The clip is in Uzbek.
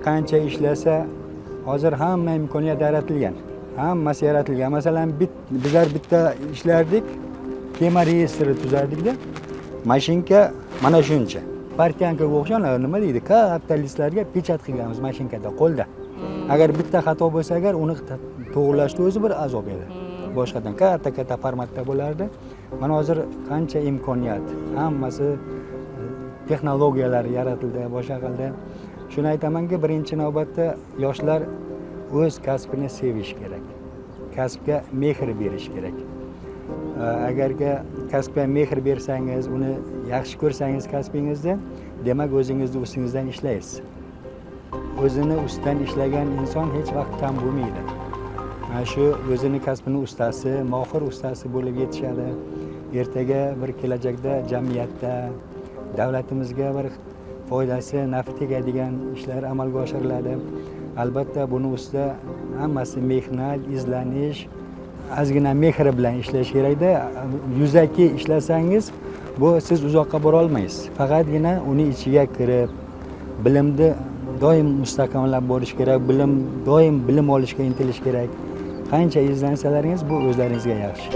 qancha ishlasa, hozir hamma imkoniyat yaratilgan. Hammasi yaratilgan. Masalan, bizlar bitta ishlardik, kema reyestri tuzardik-da. Mashinka mana shuncha. Partiyankaga o'xshagan nima deydi? Katta listlarga pechat qilganmiz mashinkada, qo'lda. Agar bitta xato bo'lsa, agar uni to'g'rilashni o'zi bir azob edi. Boshqadan katta formatda bo'lardi. Mana hozir qancha imkoniyat, hammasi texnologiyalar yaratildi, boshqa qildi. Shuni aytamanki, birinchi navbatda yoshlar o'z kasbini sevish kerak. Kasbga mehr berish kerak. Agarga kasbga mehr bersangiz, uni yaxshi ko'rsangiz kasbingizni, demak o'zingizni ustingizdan ishlaysiz. O'zini ustidan ishlagan inson hech vaqt kam bo'lmaydi. Mana shu o'zini kasbini ustasi, mohir ustasi bo'lib yetishadi. Ertaga bir kelajakda jamiyatda, davlatimizga bir foydasi, nafi tegadigan ishlar amalga oshiriladi. Albatta buni ustida hammasi mehnat, izlanish, ozgina mehr bilan ishlash kerakda. Yuzaki ishlasangiz, bu siz uzoqqa bora olmaysiz. Faqatgina uni ichiga kirib, bilimni doim mustahkamlab borish kerak, doim bilim olishga intilish kerak. Qancha izlansalaringiz bu o'zlaringizga yaxshi.